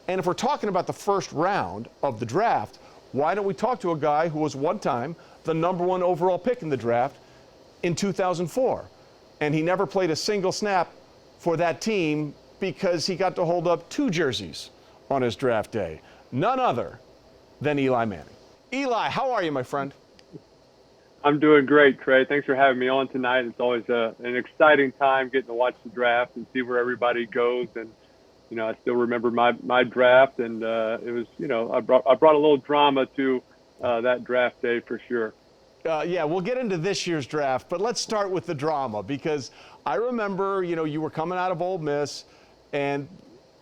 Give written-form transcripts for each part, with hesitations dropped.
And if we're talking about the first round of the draft, why don't we talk to a guy who was one time the #1 overall pick in the draft in 2004? And he never played a single snap for that team because he got to hold up 2 jerseys on his draft day. None other than Eli Manning. Eli, how are you, my friend? I'm doing great, Trey. Thanks for having me on tonight. It's always an exciting time getting to watch the draft and see where everybody goes. And, you know, I still remember my draft, and it was, you know, I brought a little drama to that draft day for sure. Yeah, we'll get into this year's draft, but let's start with the drama, because I remember, you know, you were coming out of Ole Miss, and,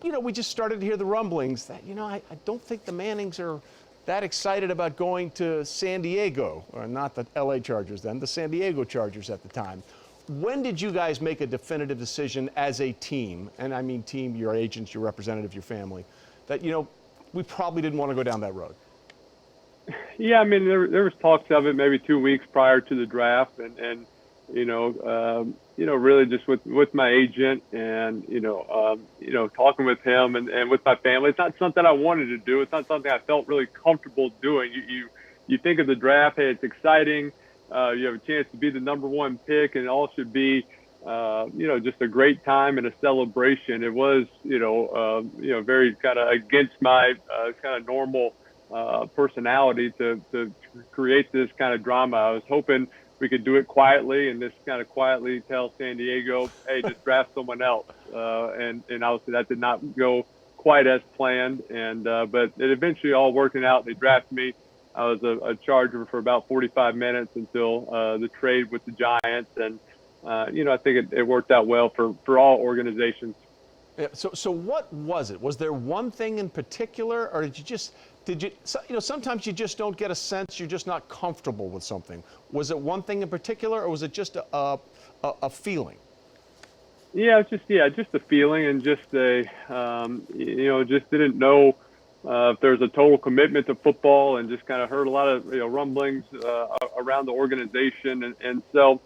you know, we just started to hear the rumblings that, you know, I don't think the Mannings are that excited about going to San Diego, or not the LA Chargers then, the San Diego Chargers at the time. When did you guys make a definitive decision as a team, and I mean team, your agents, your representative, your family, that, you know, we probably didn't want to go down that road? Yeah, I mean, there was talks of it maybe 2 weeks prior to the draft, and you know, really just with my agent and you know, talking with him and with my family. It's not something I wanted to do. It's not something I felt really comfortable doing. You think of the draft, hey, it's exciting. You have a chance to be the #1 pick, and it all should be, you know, just a great time and a celebration. It was, you know, very kind of against my kind of normal personality to create this kind of drama. I was hoping we could do it quietly and just kind of quietly tell San Diego, hey, just draft someone else. And obviously that did not go quite as planned. And but it eventually all working out. They drafted me. I was a Charger for about 45 minutes until the trade with the Giants. And, you know, I think it worked out well for all organizations. Yeah, so what was it? Was there one thing in particular, or did you, you know, sometimes you just don't get a sense, you're just not comfortable with something. Was it one thing in particular, or was it just a feeling? Yeah, it's just a feeling, and just you know, just didn't know if there was a total commitment to football, and just kind of heard a lot of, you know, rumblings around the organization, and so,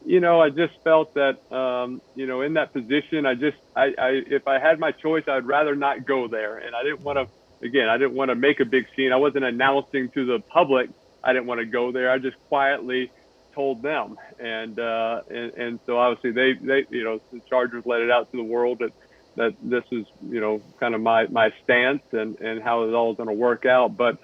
you know, I just felt that, you know, in that position, if I had my choice, I'd rather not go there. And I didn't want to make a big scene. I wasn't announcing to the public I didn't want to go there. I just quietly told them. And so obviously they, you know, the Chargers let it out to the world that this is, you know, kind of my stance and how it all is going to work out. But,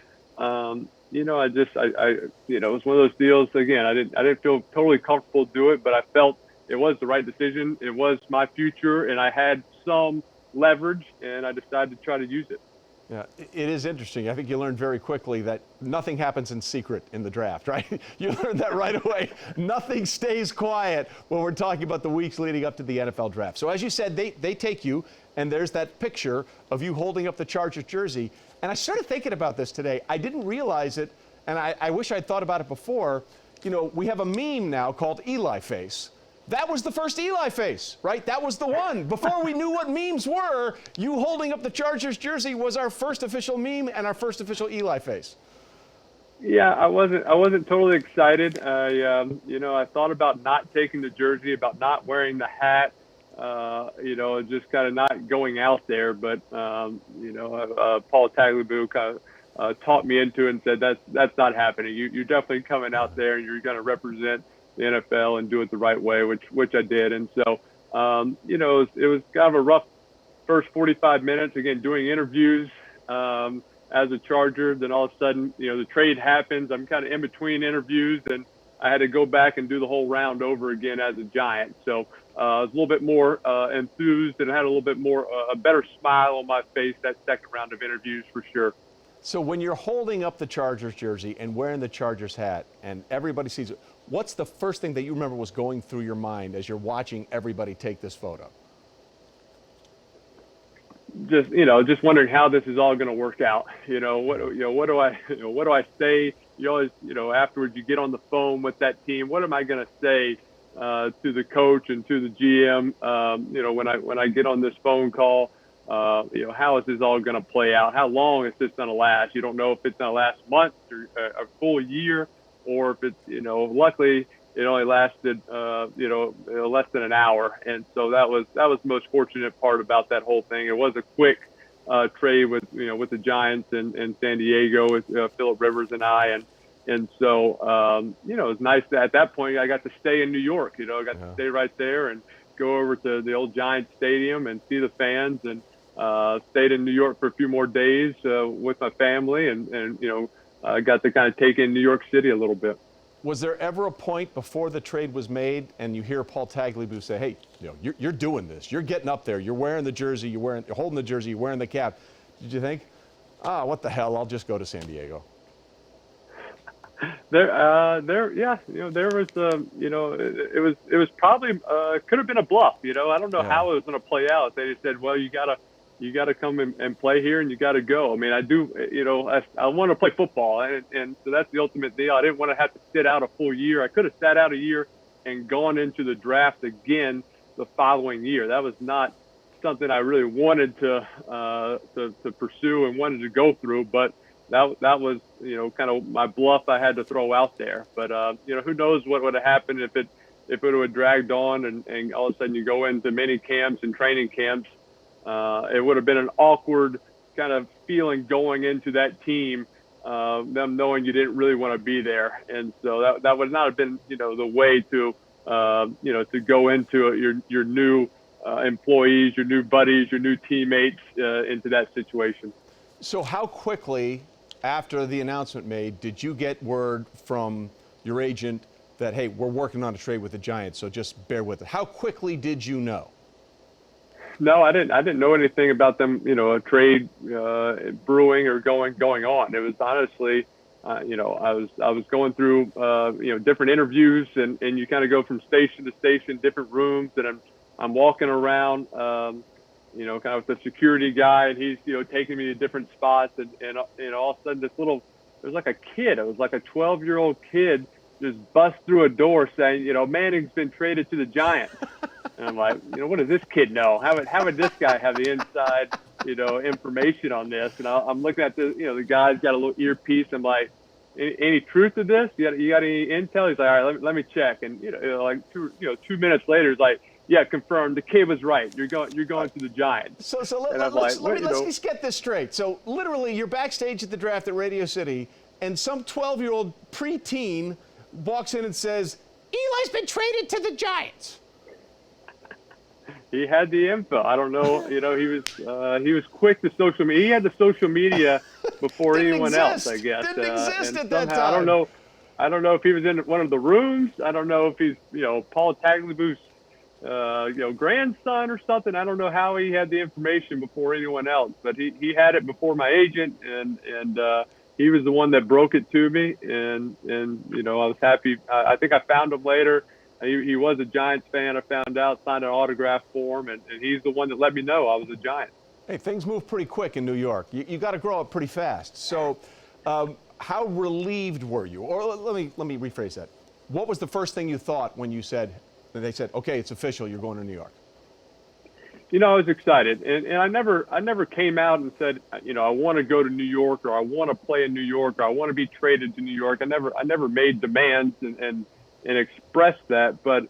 you know, I you know, it was one of those deals. Again, I didn't feel totally comfortable to do it, but I felt it was the right decision. It was my future, and I had some leverage, and I decided to try to use it. Yeah, it is interesting. I think you learned very quickly that nothing happens in secret in the draft, right? You learned that right away. Nothing stays quiet when we're talking about the weeks leading up to the NFL draft. So as you said, they take you, and there's that picture of you holding up the Chargers jersey. And I started thinking about this today. I didn't realize it, and I wish I'd thought about it before. You know, we have a meme now called Eli Face. That was the first Eli face, right? That was the one. Before we knew what memes were, you holding up the Chargers jersey was our first official meme and our first official Eli face. Yeah, I wasn't totally excited. You know, I thought about not taking the jersey, about not wearing the hat, you know, just kind of not going out there. But, you know, Paul Tagliabue kind of talked me into it and said, that's not happening. You're definitely coming out there and you're going to represent the NFL and do it the right way, which I did. And so, you know, it was kind of a rough first 45 minutes, again, doing interviews as a Charger. Then all of a sudden, you know, the trade happens. I'm kind of in between interviews, and I had to go back and do the whole round over again as a Giant. So I was a little bit more enthused and had a little bit more, a better smile on my face that second round of interviews for sure. So when you're holding up the Chargers jersey and wearing the Chargers hat and everybody sees it, what's the first thing that you remember was going through your mind as you're watching everybody take this photo? Just, you know, just wondering how this is all going to work out. You know, what do I say? You always, you know, afterwards you get on the phone with that team. What am I going to say to the coach and to the GM? You know, when I get on this phone call, you know, how is this all going to play out? How long is this going to last? You don't know if it's going to last months or a full year, or if it's, you know, luckily it only lasted, you know, less than an hour. And so that was the most fortunate part about that whole thing. It was a quick Trey with with the Giants and San Diego with Phillip Rivers and I, and so it was nice that at that point I got to stay in New York. I got to stay right there and go over to the old Giants Stadium and see the fans, and stayed in New York for a few more days with my family, and got to kind of take in New York City a little bit. Was there ever a point before the trade was made and you hear Paul Tagliabue say, hey, you're doing this, you're getting up there, you're wearing the jersey, you're holding the jersey, you're wearing the cap? Did you think, what the hell, I'll just go to San Diego? There was, it was probably, could have been a bluff, I don't know how it was going to play out. They just said, well, you gotta come and play here, and you gotta go. I mean, I do, I want to play football, and so that's the ultimate deal. I didn't want to have to sit out a full year. I could have sat out a year and gone into the draft again the following year. That was not something I really wanted to pursue and wanted to go through, but that was, kind of my bluff I had to throw out there. But, who knows what would have happened if it would have dragged on and all of a sudden you go into mini camps and training camps. It would have been an awkward kind of feeling going into that team, them knowing you didn't really want to be there. And so that would not have been, the way to, to go into your new employees, your new buddies, your new teammates into that situation. So how quickly after the announcement made did you get word from your agent that, hey, we're working on a trade with the Giants, so just bear with it? How quickly did you know? No, I didn't know anything about them, a trade brewing or going on. It was honestly, I was going through, different interviews, and you kind of go from station to station, different rooms, and I'm walking around, kind of with the security guy, and he's, taking me to different spots, and all of a sudden it was like a kid. It was like a 12-year-old kid just bust through a door saying, Manning's been traded to the Giants. And I'm like, what does this kid know? How would this guy have the inside, information on this? And I'm looking at the guy's got a little earpiece. I'm like, any truth to this? You got any intel? He's like, all right, let me check. And like 2 minutes later, he's like, yeah, confirmed. The kid was right. You're going to the Giants. So let's just get this straight. So literally, you're backstage at the draft at Radio City, and some 12-year-old preteen walks in and says, Eli's been traded to the Giants. He had the info. I don't know. He was quick to social media. He had the social media before anyone else, I guess. Didn't exist at that time. I don't know if he was in one of the rooms. I don't know if he's Paul Tagliabue's grandson or something. I don't know how he had the information before anyone else, but he had it before my agent, and he was the one that broke it to me, and I was happy. I think I found him later. He was a Giants fan, I found out, signed an autograph form, and he's the one that let me know I was a Giant. Hey, things move pretty quick in New York. You got to grow up pretty fast. So how relieved were you? Or let me rephrase that. What was the first thing you thought when they said, okay, it's official, you're going to New York? I was excited, and I never came out and said, I want to go to New York, or I want to play in New York, or I want to be traded to New York. I never made demands and expressed that, but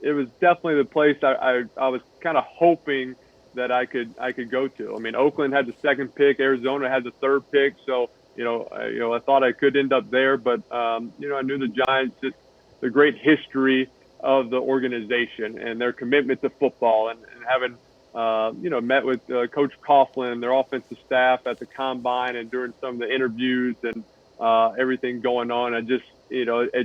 it was definitely the place I was kind of hoping that I could go to. I mean, Oakland had the second pick, Arizona had the third pick, so I thought I could end up there, but I knew the Giants, just the great history of the organization and their commitment to football, and having met with Coach Coughlin and their offensive staff at the combine and during some of the interviews and everything going on. It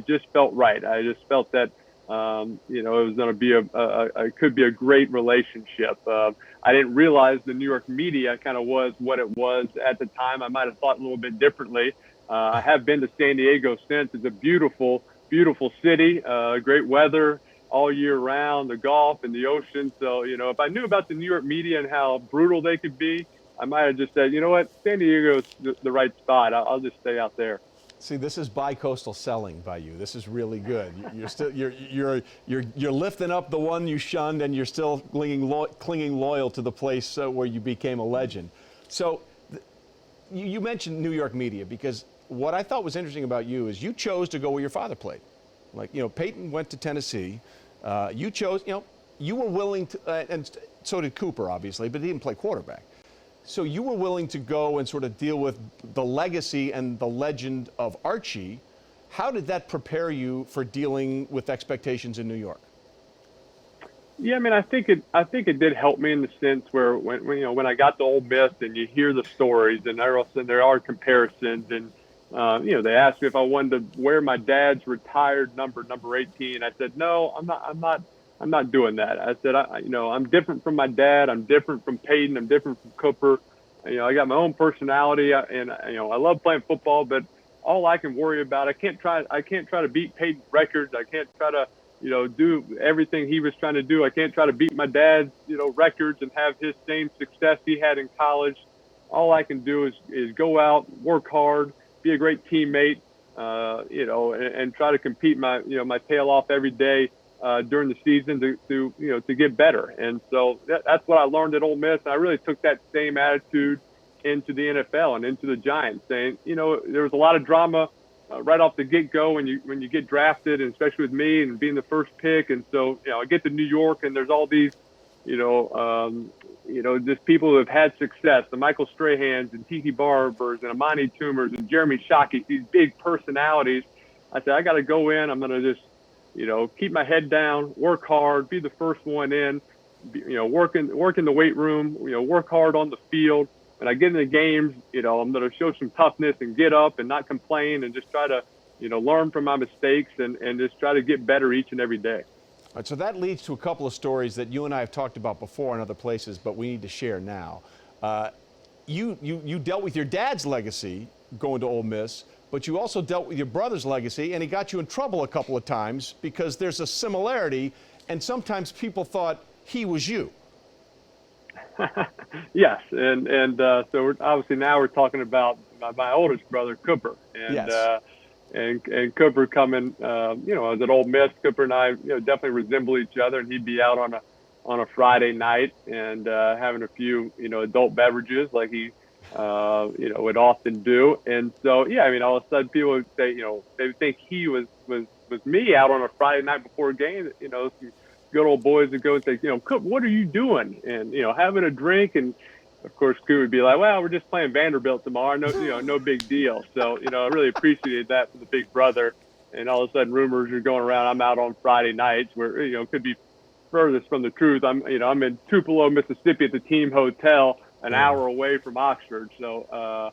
just felt right. I just felt that it was going to be it could be a great relationship. I didn't realize the New York media kind of was what it was at the time. I might have thought a little bit differently. I have been to San Diego since. It's a beautiful, beautiful city, great weather all year round, the golf and the ocean. So, if I knew about the New York media and how brutal they could be, I might have just said, you know what, San Diego's the right spot. I'll just stay out there. See, this is bi-coastal selling by you. This is really good. You're lifting up the one you shunned, and you're still clinging loyal to the place where you became a legend. So you mentioned New York media, because what I thought was interesting about you is you chose to go where your father played. Like, Peyton went to Tennessee. You chose, you were willing to, and so did Cooper, obviously, but he didn't play quarterback. So you were willing to go and sort of deal with the legacy and the legend of Archie. How did that prepare you for dealing with expectations in New York? Yeah, I mean, I think it did help me in the sense where when I got to Ole Miss and you hear the stories and there are comparisons and they asked me if I wanted to wear my dad's retired number 18. I said no, I'm not doing that. I said I'm different from my dad. I'm different from Peyton. I'm different from Cooper. I got my own personality and I love playing football, but all I can worry about, I can't try to beat Peyton's records. I can't try to do everything he was trying to do. I can't try to beat my dad's, records and have his same success he had in college. All I can do is go out, work hard, be a great teammate, and try to compete my tail off every day during the season to get better. And so that's what I learned at Ole Miss. I really took that same attitude into the NFL and into the Giants, saying, there was a lot of drama right off the get-go when you get drafted, and especially with me and being the first pick. And so, I get to New York and there's all these, just people who have had success, the Michael Strahans and Tiki Barbers and Amani Toomers and Jeremy Shockey, these big personalities. I said, I got to go in. I'm going to just, keep my head down, work hard, be the first one in, work in the weight room, work hard on the field. When I get in the games, I'm going to show some toughness and get up and not complain and just try to, learn from my mistakes and just try to get better each and every day. All right, so that leads to a couple of stories that you and I have talked about before in other places, but we need to share now. You dealt with your dad's legacy going to Ole Miss, but you also dealt with your brother's legacy, and he got you in trouble a couple of times because there's a similarity, and sometimes people thought he was you. Yes, and so obviously now we're talking about my oldest brother, Cooper, and Yes. And Cooper coming, I was at Ole Miss. Cooper and I, definitely resemble each other, and he'd be out on a Friday night and having a few, adult beverages like he, would often do. And so, yeah, I mean, all of a sudden people would say, they would think he was me out on a Friday night before a game. Some good old boys would go and say, Coop, what are you doing? And, having a drink. And of course, Coop would be like, well, we're just playing Vanderbilt tomorrow. No big deal. So, I really appreciated that from the big brother. And all of a sudden rumors are going around. I'm out on Friday nights where, it could be furthest from the truth. I'm in Tupelo, Mississippi at the team hotel, an hour away from Oxford. So, I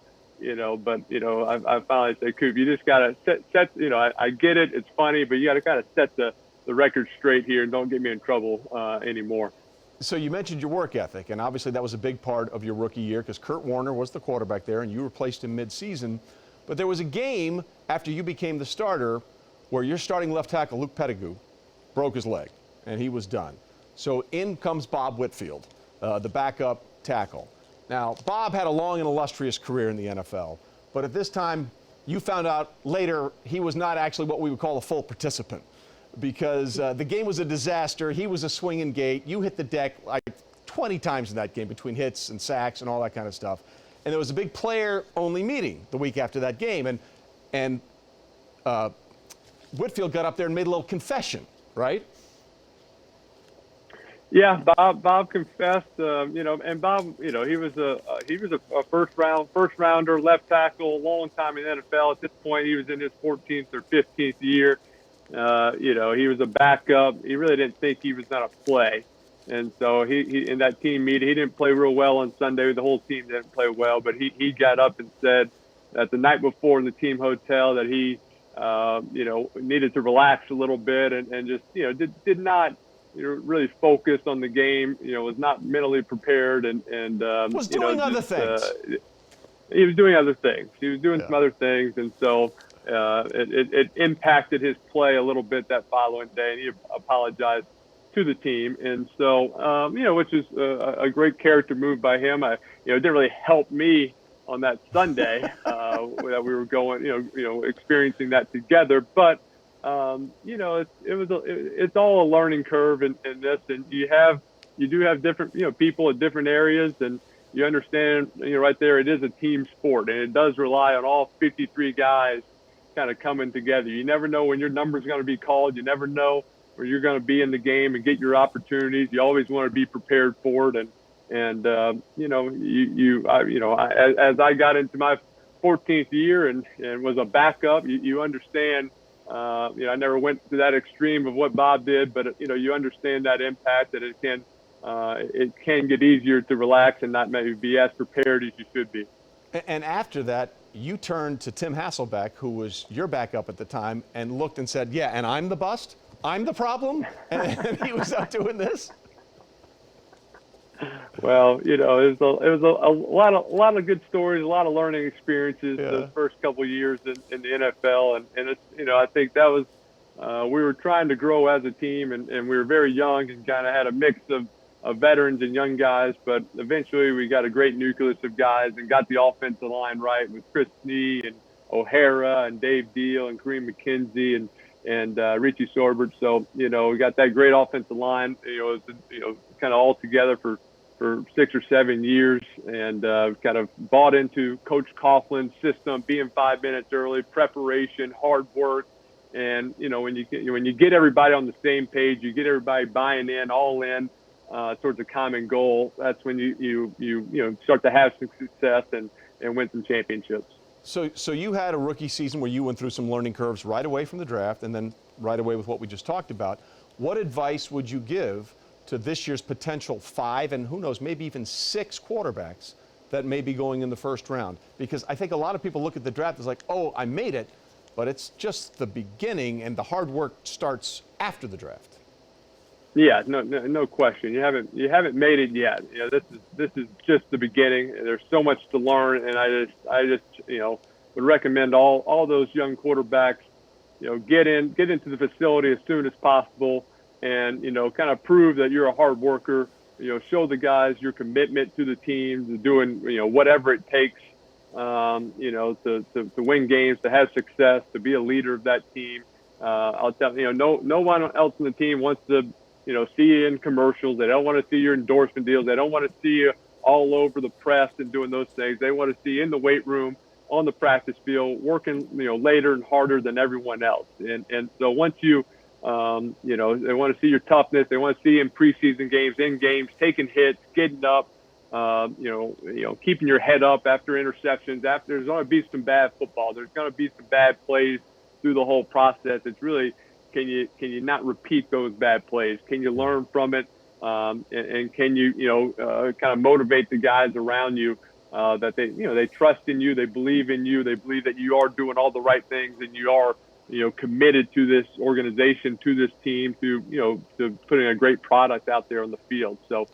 finally say, Coop, you just got to set, I get it. It's funny, but you got to kind of set the record straight here and don't get me in trouble anymore. So you mentioned your work ethic, and obviously that was a big part of your rookie year because Kurt Warner was the quarterback there, and you replaced him mid-season. But there was a game after you became the starter where your starting left tackle, Luke Pettigrew, broke his leg, and he was done. So in comes Bob Whitfield, the backup tackle. Now, Bob had a long and illustrious career in the NFL, but at this time, you found out later he was not actually what we would call a full participant because the game was a disaster. He was a swinging gate. You hit the deck like 20 times in that game between hits and sacks and all that kind of stuff. And there was a big player-only meeting the week after that game, and Whitfield got up there and made a little confession, right? Yeah, Bob confessed, and Bob, he was a first rounder, left tackle, a long time in the NFL. At this point, he was in his 14th or 15th year. He was a backup. He really didn't think he was going to play. And so he in that team meeting, he didn't play real well on Sunday. The whole team didn't play well, but he got up and said that the night before in the team hotel that he, needed to relax a little bit and just, did not, really focus on the game, was not mentally prepared and was doing other things. He was doing other things. He was doing some other things. And so it impacted his play a little bit that following day, and he apologized to the team. And so, which is a great character move by him. It didn't really help me on that Sunday that we were going, experiencing that together. But, it's all a learning curve in this. And you do have different, people at different areas, and you understand, right there, it is a team sport, and it does rely on all 53 guys kind of coming together. You never know when your number is going to be called. You never know where you're going to be in the game and get your opportunities. You always want to be prepared for it. And, And as I got into my 14th year and was a backup, you understand. I never went to that extreme of what Bob did, but you understand that impact, that it can get easier to relax and not maybe be as prepared as you should be. And after that, you turned to Tim Hasselbeck, who was your backup at the time, and looked and said, "Yeah, and I'm the bust. I'm the problem," and he was out doing this. Well, it was a lot of good stories, a lot of learning experiences those first couple of years in the NFL, and it's I think that was we were trying to grow as a team, and we were very young and kind of had a mix of veterans and young guys, but eventually we got a great nucleus of guys and got the offensive line right with Chris Snee and O'Hara and Dave Deal and Kareem McKenzie and Richie Sorbert. So we got that great offensive line. It was, kind of all together for 6 or 7 years, and kind of bought into Coach Coughlin's system, being 5 minutes early, preparation, hard work, and when you get everybody on the same page, you get everybody buying in, all in towards a common goal. That's when you start to have some success and win some championships. So you had a rookie season where you went through some learning curves right away from the draft, and then right away with what we just talked about. What advice would you give to this year's potential 5 and who knows, maybe even 6 quarterbacks that may be going in the first round? Because I think a lot of people look at the draft as like, oh, I made it, but it's just the beginning, and the hard work starts after the draft. Yeah, no question. You haven't made it yet. This is just the beginning. There's so much to learn, and I just would recommend all those young quarterbacks, get into the facility as soon as possible, and kind of prove that you're a hard worker. Show the guys your commitment to the team, to doing whatever it takes, to win games, to have success, to be a leader of that team. I'll tell no one else on the team wants to see you in commercials. They don't want to see your endorsement deals. They don't want to see you all over the press and doing those things. They want to see you in the weight room, on the practice field, working later and harder than everyone else. And so once they want to see your toughness. They want to see you in preseason games, in games, taking hits, getting up, keeping your head up after interceptions. After there's going to be some bad football. There's going to be some bad plays through the whole process. It's really, can you not repeat those bad plays? Can you learn from it? And can you kind of motivate the guys around you that they trust in you, they believe in you, they believe that you are doing all the right things, and you are committed to this organization, to this team, to putting a great product out there on the field. So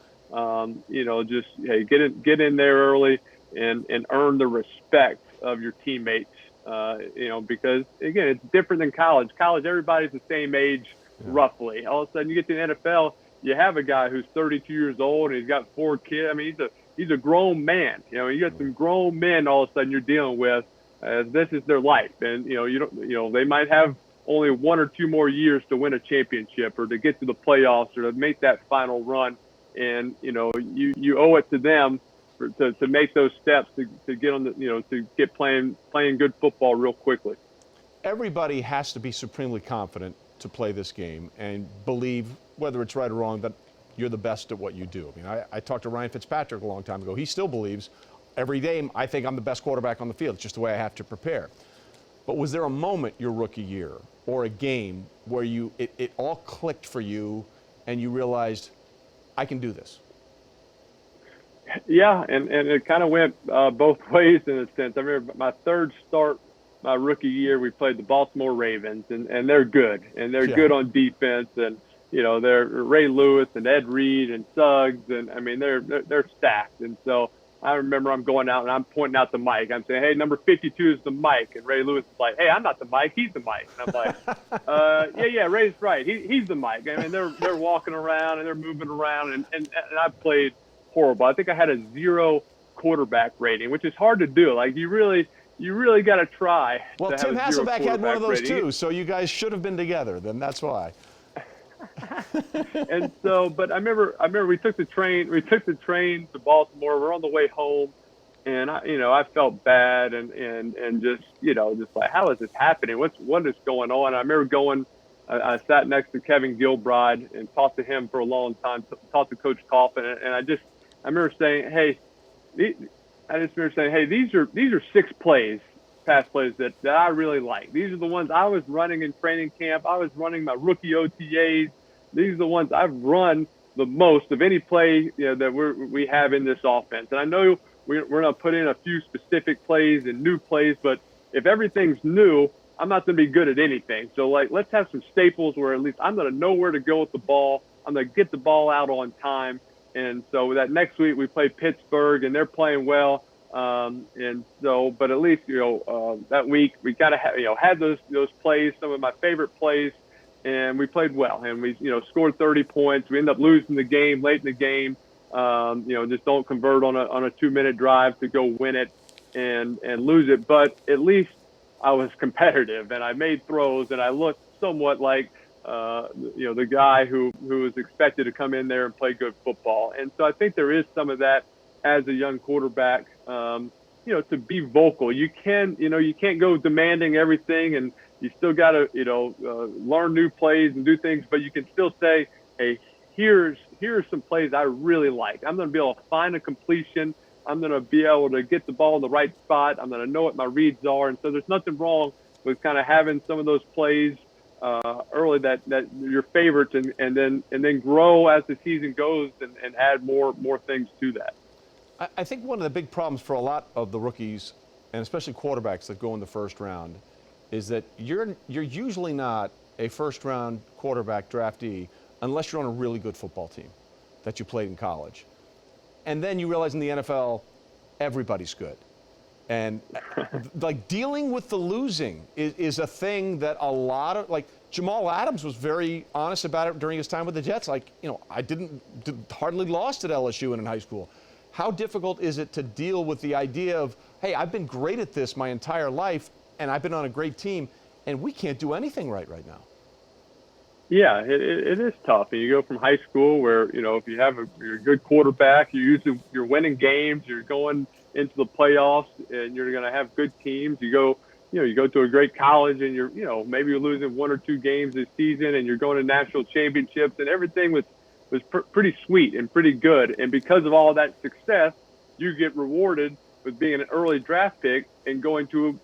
just get in there early and earn the respect of your teammates. Because again, it's different than college. College, everybody's the same age, roughly. All of a sudden, you get to the NFL, you have a guy who's 32 years old and he's got 4 kids. I mean, he's a grown man. You got some grown men all of a sudden you're dealing with. This is their life, and they might have only 1 or 2 more years to win a championship or to get to the playoffs or to make that final run, and you owe it to them to make those steps to get on to get playing good football real quickly. Everybody has to be supremely confident to play this game and believe, whether it's right or wrong, that you're the best at what you do. I mean, I talked to Ryan Fitzpatrick a long time ago. He still believes every game, I think I'm the best quarterback on the field. It's just the way I have to prepare. But was there a moment your rookie year or a game where it all clicked for you and you realized, I can do this? Yeah, and it kind of went both ways in a sense. I remember my third start, my rookie year, we played the Baltimore Ravens, and they're good, and they're good on defense, and they're Ray Lewis and Ed Reed and Suggs, and I mean they're stacked. And so I remember I'm going out and I'm pointing out the mic. I'm saying, hey, number 52 is the mic, and Ray Lewis is like, hey, I'm not the mic, he's the mic. And I'm like, yeah, Ray's right, he's the mic. I mean, they're walking around and they're moving around, and I played horrible. I think I had a 0 quarterback rating, which is hard to do. Like you really got to try. Well, Tim Hasselbeck had one of those too, so you guys should have been together. Then that's why. And so, but I remember we took the train to Baltimore. We're on the way home, and I felt bad and just like, how is this happening? What is going on? I remember going. I sat next to Kevin Gilbride and talked to him for a long time. Talked to Coach Coughlin, and I remember saying, hey, I just remember saying, hey, these are 6 plays, pass plays that I really like. These are the ones I was running in training camp. I was running my rookie OTAs. These are the ones I've run the most of any play, that we have in this offense. And I know we're going to put in a few specific plays and new plays, but if everything's new, I'm not going to be good at anything. So, let's have some staples where at least I'm going to know where to go with the ball. I'm going to get the ball out on time. And so that next week we play Pittsburgh, and they're playing well. And so, but at least, that week we kind of had those plays, some of my favorite plays, and we played well. And we, scored 30 points. We end up losing the game late in the game. Just don't convert on a 2-minute drive to go win it and lose it. But at least I was competitive, and I made throws, and I looked somewhat like, the guy who was expected to come in there and play good football. And so I think there is some of that as a young quarterback, to be vocal. You can't go demanding everything, and you still got to, learn new plays and do things, but you can still say, hey, here's some plays I really like. I'm going to be able to find a completion. I'm going to be able to get the ball in the right spot. I'm going to know what my reads are. And so there's nothing wrong with kind of having some of those plays early that your favorites, and then grow as the season goes and add more things to that. I think one of the big problems for a lot of the rookies, and especially quarterbacks that go in the first round, is that you're usually not a first-round quarterback draftee unless you're on a really good football team that you played in college. And then you realize in the NFL, everybody's good. And dealing with the losing is a thing that a lot of, Jamal Adams was very honest about it during his time with the Jets. I hardly lost at LSU and in high school. How difficult is it to deal with the idea of, hey, I've been great at this my entire life, and I've been on a great team, and we can't do anything right now? Yeah, it is tough. And you go from high school where, if you're a good quarterback, you're winning games, you're going into the playoffs, and you're going to have good teams. You go to a great college, and maybe you're losing 1 or 2 games this season, and you're going to national championships, and everything was pretty sweet and pretty good. And because of all that success, you get rewarded with being an early draft pick and going to,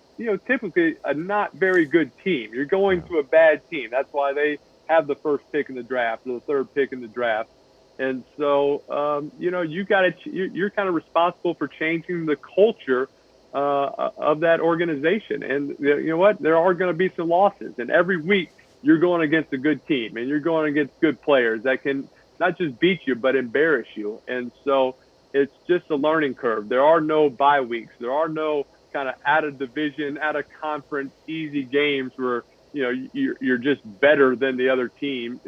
typically a not very good team. You're going to a bad team. That's why they have the first pick in the draft or the third pick in the draft. And so, you're kind of responsible for changing the culture of that organization. And you know what? There are going to be some losses. And every week you're going against a good team, and you're going against good players that can not just beat you, but embarrass you. And so it's just a learning curve. There are no bye weeks. There are no kind of out of division, out of conference, easy games where, you're just better than the other team,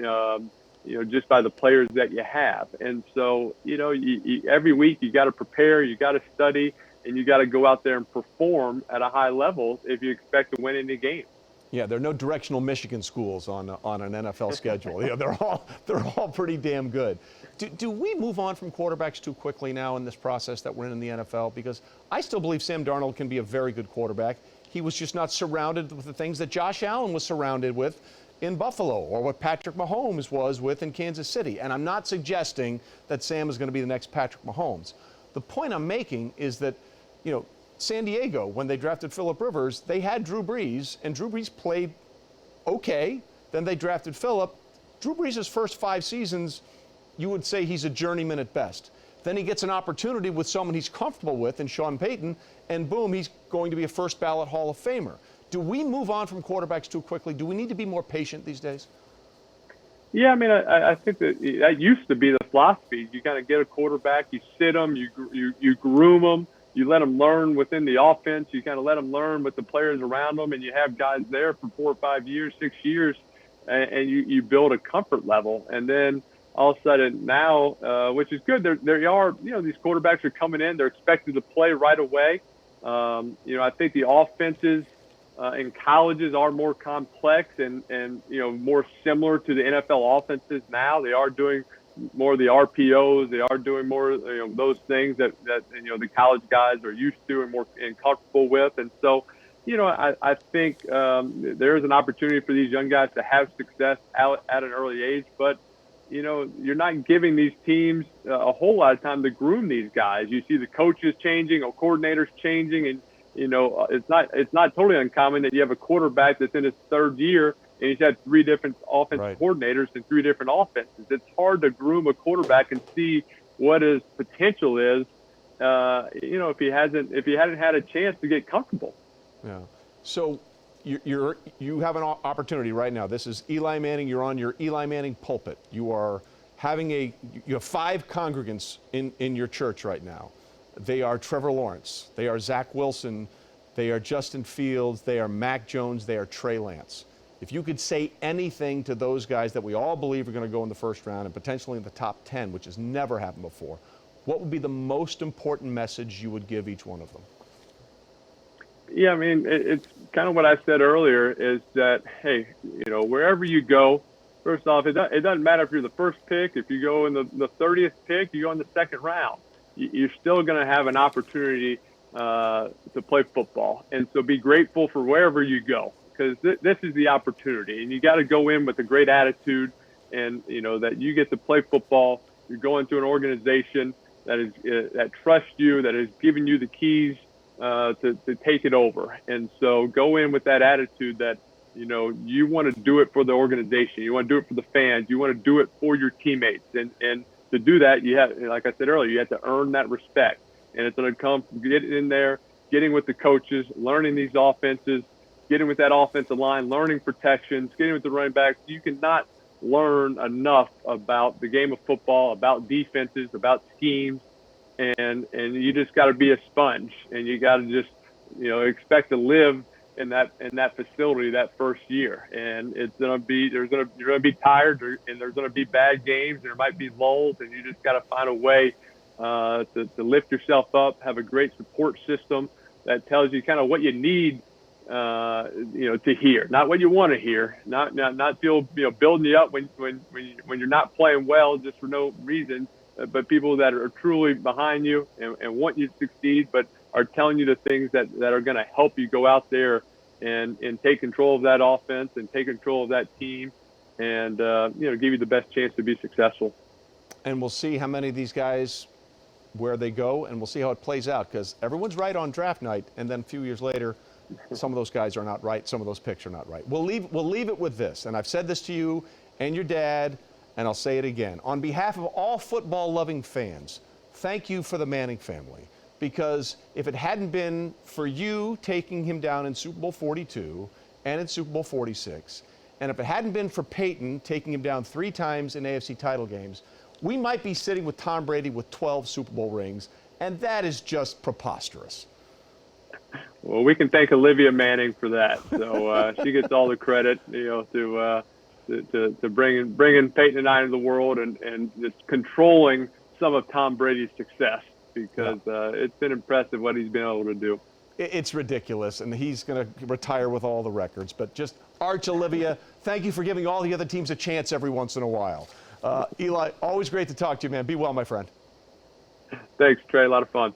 just by the players that you have. And so, every week you got to prepare, you got to study, and you got to go out there and perform at a high level if you expect to win any game. Yeah, there are no directional Michigan schools on an NFL schedule. They're all pretty damn good. Do we move on from quarterbacks too quickly now in this process that we're in the NFL? Because I still believe Sam Darnold can be a very good quarterback. He was just not surrounded with the things that Josh Allen was surrounded with in Buffalo, or what Patrick Mahomes was with in Kansas City. And I'm not suggesting that Sam is going to be the next Patrick Mahomes. The point I'm making is that, San Diego, when they drafted Phillip Rivers, they had Drew Brees, and Drew Brees played okay. Then they drafted Phillip. Drew Brees' first 5 seasons, you would say he's a journeyman at best. Then he gets an opportunity with someone he's comfortable with in Sean Payton, and boom, he's going to be a first ballot Hall of Famer. Do we move on from quarterbacks too quickly? Do we need to be more patient these days? Yeah, I mean, I think that used to be the philosophy. You kind of get a quarterback, you sit them, you groom them, you let them learn within the offense, you kind of let them learn with the players around them, and you have guys there for 4 or 5 years, 6 years, and you build a comfort level. And then all of a sudden now, which is good, there are, these quarterbacks are coming in, they're expected to play right away. I think the offenses in colleges are more complex and more similar to the NFL offenses now. They are doing more of the RPOs. They are doing more those things that the college guys are used to and more and comfortable with. And so, I think there is an opportunity for these young guys to have success out at an early age. But you're not giving these teams a whole lot of time to groom these guys. You see the coaches changing or coordinators changing, and it's not totally uncommon that you have a quarterback that's in his third year and he's had 3 different offensive coordinators and 3 different offenses. It's hard to groom a quarterback and see what his potential is, if he hadn't had a chance to get comfortable. Yeah. So you have an opportunity right now. This is Eli Manning. You're on your Eli Manning pulpit. You have 5 congregants in your church right now. They are Trevor Lawrence. They are Zach Wilson. They are Justin Fields. They are Mac Jones. They are Trey Lance. If you could say anything to those guys that we all believe are going to go in the first round and potentially in the top 10, which has never happened before, what would be the most important message you would give each one of them? Yeah, I mean, it's kind of what I said earlier is that, hey, wherever you go, first off, it doesn't matter if you're the first pick, if you go in the 30th pick, you go in the second round. You're still going to have an opportunity to play football. And so be grateful for wherever you go, because this is the opportunity. And you got to go in with a great attitude and, that you get to play football. You're going to an organization that trusts you, that is giving you the keys to take it over. And so go in with that attitude that, you want to do it for the organization. You want to do it for the fans. You want to do it for your teammates. And to do that, you have, like I said earlier, you have to earn that respect. And it's going to come from getting in there, getting with the coaches, learning these offenses, getting with that offensive line, learning protections, getting with the running backs. You cannot learn enough about the game of football, about defenses, about schemes. And you just got to be a sponge, and you got to just, expect to live in that facility that first year. And it's going to be, you're going to be tired, and there's going to be bad games. There might be lulls, and you just got to find a way to lift yourself up, have a great support system that tells you kind of what you need, to hear, not what you want to hear, not feel, building you up when you're not playing well just for no reason, but people that are truly behind you and want you to succeed, but are telling you the things that are going to help you go out there and take control of that offense and take control of that team and, give you the best chance to be successful. And we'll see how many of these guys, where they go, and we'll see how it plays out, because everyone's right on draft night, and then a few years later, some of those guys are not right, some of those picks are not right. We'll leave it with this, and I've said this to you and your dad, and I'll say it again. On behalf of all football-loving fans, thank you for the Manning family, because if it hadn't been for you taking him down in Super Bowl 42 and in Super Bowl 46, and if it hadn't been for Peyton taking him down 3 times in AFC title games, we might be sitting with Tom Brady with 12 Super Bowl rings, and that is just preposterous. Well, we can thank Olivia Manning for that. So she gets all the credit, to bringing Peyton and I into the world and just controlling some of Tom Brady's success, because it's been impressive what he's been able to do. It's ridiculous, and he's going to retire with all the records. But just Arch Olivia, thank you for giving all the other teams a chance every once in a while. Eli, always great to talk to you, man. Be well, my friend. Thanks, Trey. A lot of fun.